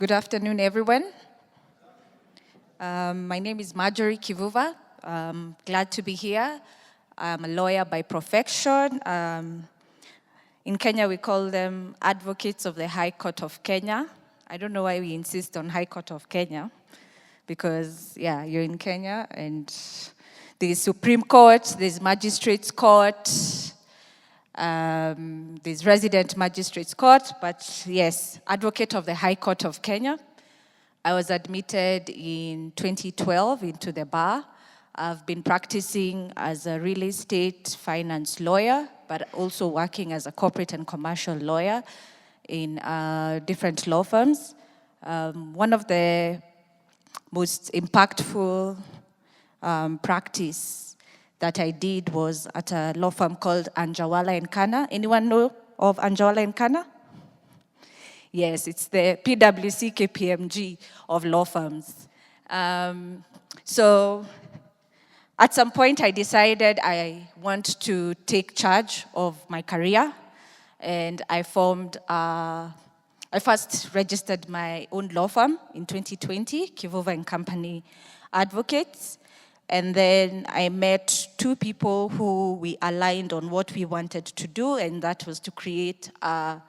Good afternoon, everyone. My name is Marjorie Kivuva. Glad to be here. I'm a lawyer by profession. In Kenya, we call them advocates of the High Court of Kenya. I don't know why we insist on High Court of Kenya, because, yeah, you're in Kenya, and there's Supreme Court, there's Magistrates Court, there's Resident Magistrates Court, but yes, advocate of the High Court of Kenya. I was admitted in 2012 into the bar. I've been practicing as a real estate finance lawyer, but also working as a corporate and commercial lawyer in different law firms. One of the most impactful practice that I did was at a law firm called Anjawala & Kana. Anyone know of Anjawala & Kana? Yes, it's the PwC KPMG of law firms. So at some point I decided I want to take charge of my career, and I first registered my own law firm in 2020, Kivuva & Company Advocates. And then I met two people who we aligned on what we wanted to do, and that was to create a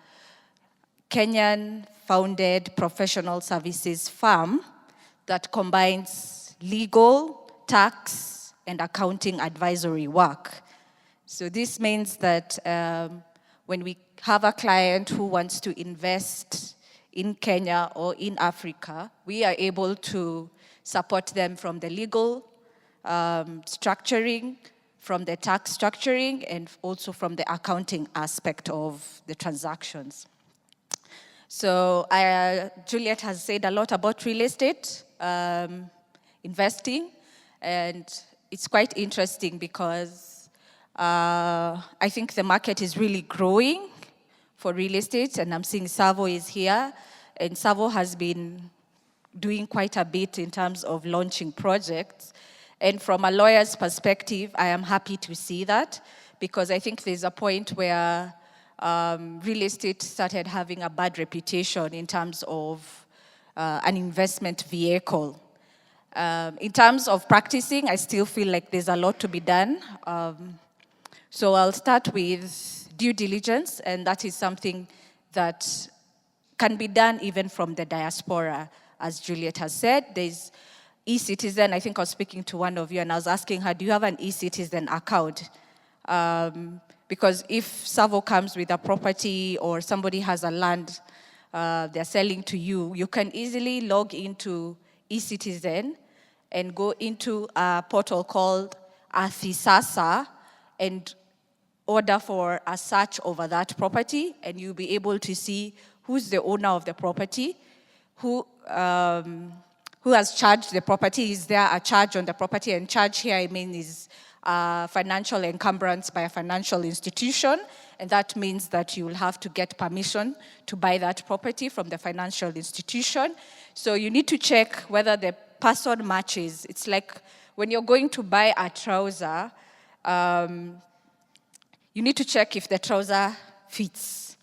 Kenyan-founded professional services firm that combines legal, tax, and accounting advisory work. So this means that when we have a client who wants to invest in Kenya or in Africa, we are able to support them from the legal structuring, from the tax structuring, and also from the accounting aspect of the transactions. So Juliet has said a lot about real estate investing, and it's quite interesting because I think the market is really growing for real estate, and I'm seeing Savo is here, and Savo has been doing quite a bit in terms of launching projects. And from a lawyer's perspective, I am happy to see that, because I think there's a point where real estate started having a bad reputation in terms of an investment vehicle. In terms of practicing, I still feel like there's a lot to be done. So I'll start with due diligence, and that is something that can be done even from the diaspora. As Juliet has said, there's e-citizen. I think I was speaking to one of you, and I was asking her, do you have an e-citizen account? Because if Savo comes with a property or somebody has a land they're selling to you, you can easily log into e-citizen and go into a portal called Athisasa and order for a search over that property, and you'll be able to see who's the owner of the property, who has charged the property. Is there a charge on the property? And charge here, I mean, is financial encumbrance by a financial institution, and that means that you will have to get permission to buy that property from the financial institution. So you need to check whether the person matches. It's like when you're going to buy a trouser, you need to check if the trouser fits.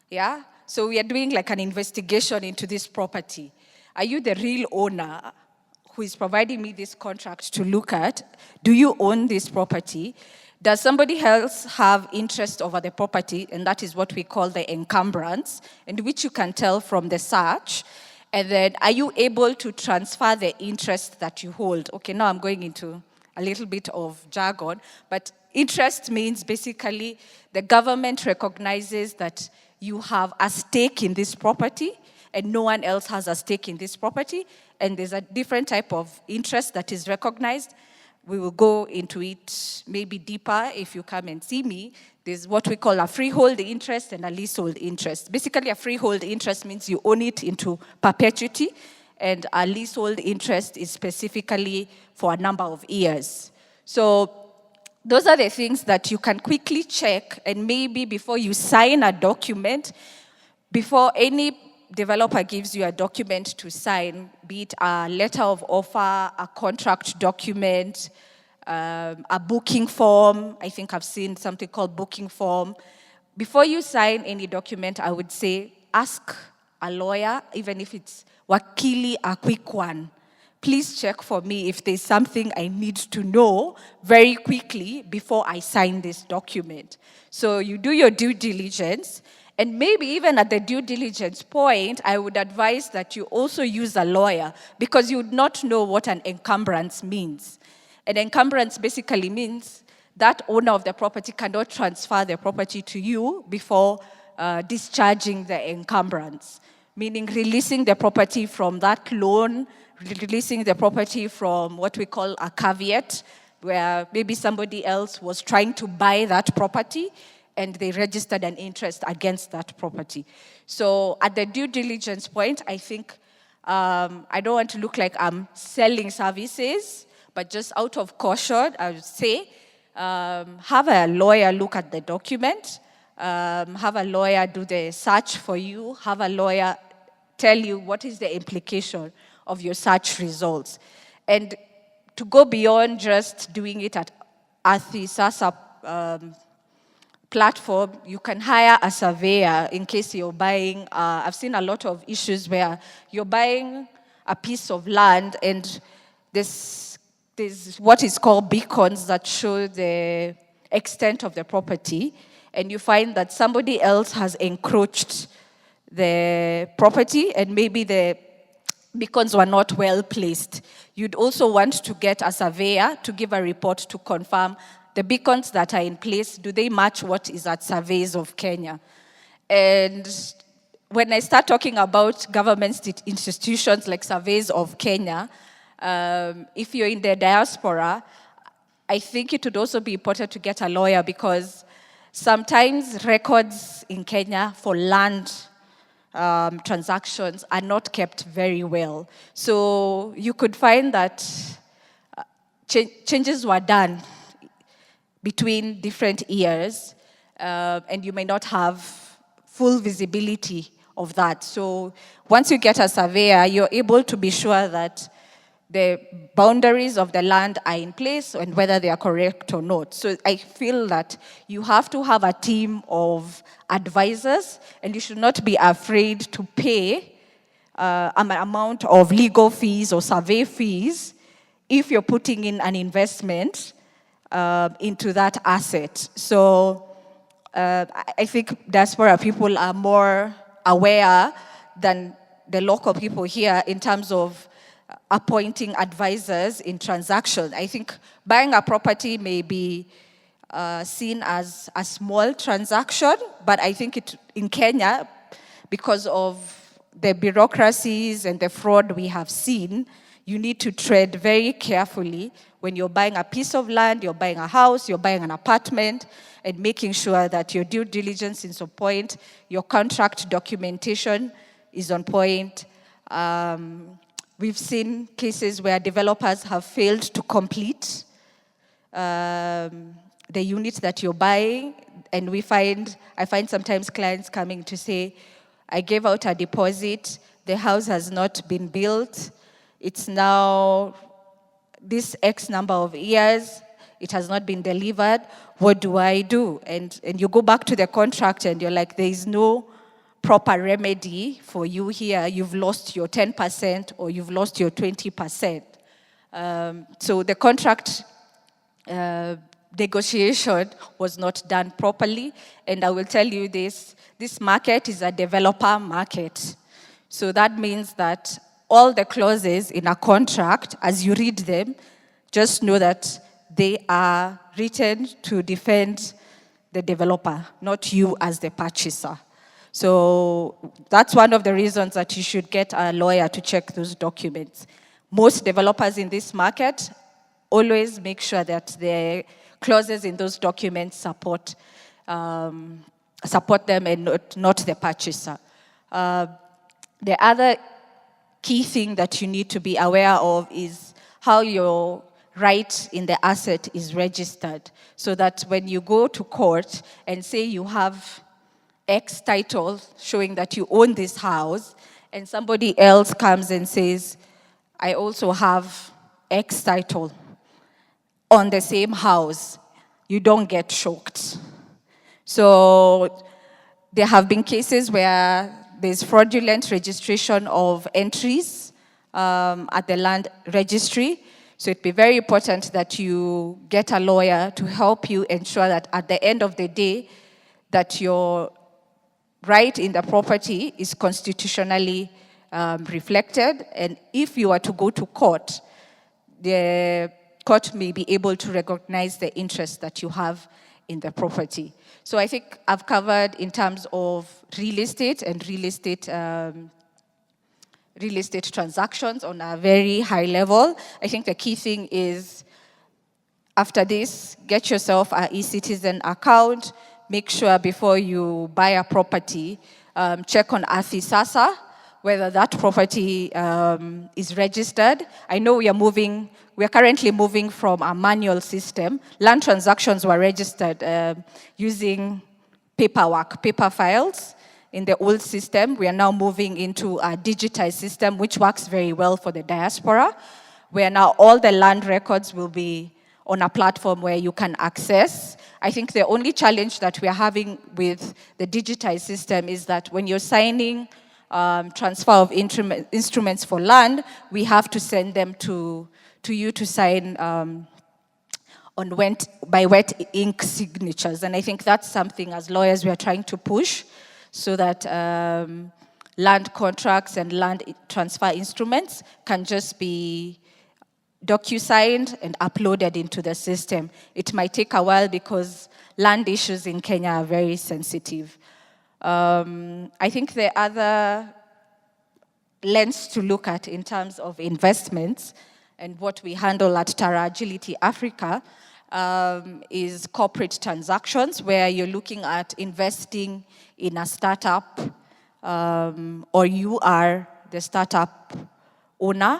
Yeah? So we are doing like an investigation into this property. Are you the real owner who is providing me this contract to look at? Do you own this property? Does somebody else have interest over the property? And that is what we call the encumbrance, and which you can tell from the search. And then, are you able to transfer the interest that you hold? Okay, now I'm going into a little bit of jargon, but interest means basically the government recognizes that you have a stake in this property, and no one else has a stake in this property, and there's a different type of interest that is recognized. We will go into it maybe deeper if you come and see me. There's what we call a freehold interest and a leasehold interest. Basically, a freehold interest means you own it into perpetuity, and a leasehold interest is specifically for a number of years. So those are the things that you can quickly check, and maybe before you sign a document, before any developer gives you a document to sign, be it a letter of offer, a contract document, a booking form. I think I've seen something called booking form. Before you sign any document, I would say ask a lawyer, even if it's wakili, a quick one. Please check for me if there's something I need to know very quickly before I sign this document. So you do your due diligence, and maybe even at the due diligence point, I would advise that you also use a lawyer, because you would not know what an encumbrance means. An encumbrance basically means that owner of the property cannot transfer the property to you before discharging the encumbrance, meaning releasing the property from that loan, releasing the property from what we call a caveat, where maybe somebody else was trying to buy that property and they registered an interest against that property. So at the due diligence point, I think I don't want to look like I'm selling services, but just out of caution, I would say, have a lawyer look at the document, have a lawyer do the search for you, have a lawyer tell you what is the implication of your search results. And to go beyond just doing it at the SASA platform, you can hire a surveyor in case you're buying. I've seen a lot of issues where you're buying a piece of land and there's what is called beacons that show the extent of the property, and you find that somebody else has encroached the property and maybe the beacons were not well placed. You'd also want to get a surveyor to give a report to confirm the beacons that are in place, do they match what is at Surveys of Kenya? And when I start talking about government institutions like Surveys of Kenya, if you're in the diaspora, I think it would also be important to get a lawyer, because sometimes records in Kenya for land transactions are not kept very well. So you could find that changes were done between different years, and you may not have full visibility of that. So once you get a surveyor, you're able to be sure that the boundaries of the land are in place and whether they are correct or not. So I feel that you have to have a team of advisors, and you should not be afraid to pay an amount of legal fees or survey fees if you're putting in an investment into that asset. So I think diaspora people are more aware than the local people here in terms of appointing advisors in transactions. I think buying a property may be seen as a small transaction, but I think in Kenya, because of the bureaucracies and the fraud we have seen, you need to tread very carefully when you're buying a piece of land, you're buying a house, you're buying an apartment, and making sure that your due diligence is on point, your contract documentation is on point. We've seen cases where developers have failed to complete the unit that you're buying, and I find sometimes clients coming to say, I gave out a deposit, the house has not been built, it's now this X number of years, it has not been delivered, what do I do? And you go back to the contract and you're like, there is no proper remedy for you here. You've lost your 10% or you've lost your 20%. So the contract negotiation was not done properly. And I will tell you this market is a developer market. So that means that all the clauses in a contract, as you read them, just know that they are written to defend the developer, not you as the purchaser. So that's one of the reasons that you should get a lawyer to check those documents. Most developers in this market always make sure that the clauses in those documents support them and not the purchaser. The other key thing that you need to be aware of is how your right in the asset is registered, so that when you go to court and say you have X title showing that you own this house, and somebody else comes and says, I also have X title on the same house, you don't get shocked. So there have been cases where there's fraudulent registration of entries at the land registry. So it'd be very important that you get a lawyer to help you ensure that at the end of the day, that your right in the property is constitutionally reflected. And if you are to go to court, the court may be able to recognize the interest that you have in the property. So I think I've covered in terms of real estate and real estate transactions on a very high level. I think the key thing is, after this, get yourself an e-citizen account. Make sure before you buy a property, check on Sasa, whether that property is registered. I know we are currently moving from a manual system. Land transactions were registered using paper files. In the old system, we are now moving into a digitized system, which works very well for the diaspora, where now all the land records will be on a platform where you can access. I think the only challenge that we are having with the digitized system is that when you're signing transfer of instruments for land, we have to send them to you to sign by wet ink signatures. And I think that's something as lawyers we are trying to push, so that land contracts and land transfer instruments can just be docu-signed and uploaded into the system. It might take a while because land issues in Kenya are very sensitive. I think the other lens to look at in terms of investments and what we handle at Tarra Agility Africa is corporate transactions, where you're looking at investing in a startup, or you are the startup owner.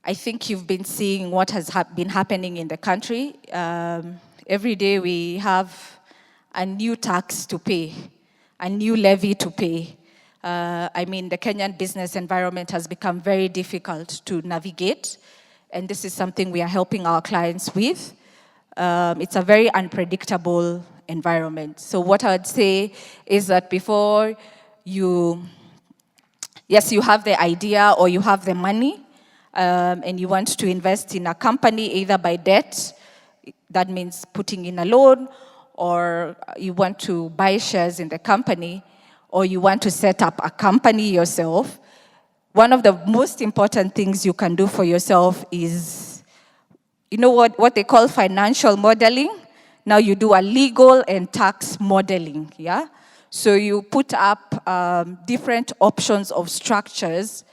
I think you've been seeing what has been happening in the country. Every day we have a new tax to pay, a new levy to pay. I mean, the Kenyan business environment has become very difficult to navigate, and this is something we are helping our clients with. It's a very unpredictable environment. So what I would say is that before you have the idea or you have the money, and you want to invest in a company, either by debt, that means putting in a loan, or you want to buy shares in the company, or you want to set up a company yourself, one of the most important things you can do for yourself is, what they call financial modeling. Now you do a legal and tax modeling, yeah? So you put up different options of structures.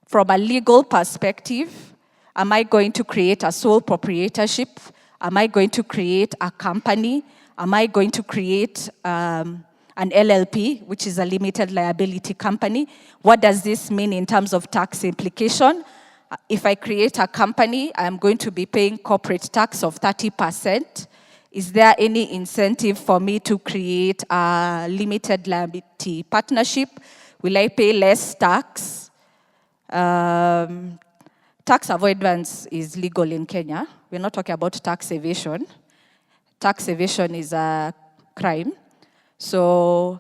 From a legal perspective, am I going to create a sole proprietorship? Am I going to create a company? Am I going to create an LLP, which is a limited liability company? What does this mean in terms of tax implication? If I create a company, I'm going to be paying corporate tax of 30%. Is there any incentive for me to create a limited liability partnership? Will I pay less tax? Tax avoidance is legal in Kenya. We're not talking about tax evasion. Tax evasion is a crime. So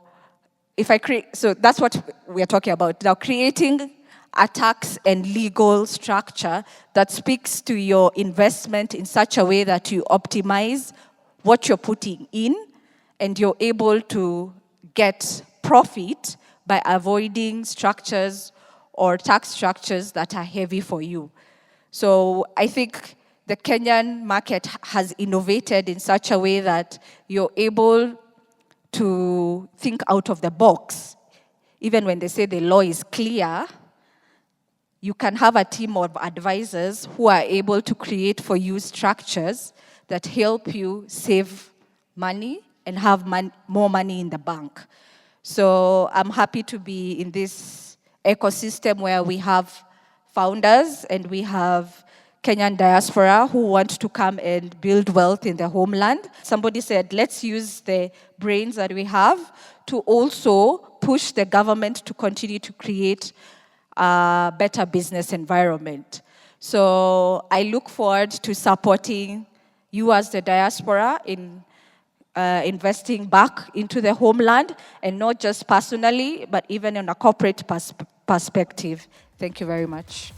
that's what we're talking about. Now, creating a tax and legal structure that speaks to your investment in such a way that you optimize what you're putting in, and you're able to get profit by avoiding structures or tax structures that are heavy for you. So I think the Kenyan market has innovated in such a way that you're able to think out of the box. Even when they say the law is clear, you can have a team of advisors who are able to create for you structures that help you save money and have more money in the bank. So I'm happy to be in this ecosystem where we have founders and we have Kenyan diaspora who want to come and build wealth in the homeland. Somebody said, let's use the brains that we have to also push the government to continue to create a better business environment. So I look forward to supporting you as the diaspora in investing back into the homeland, and not just personally, but even in a corporate perspective. Thank you very much.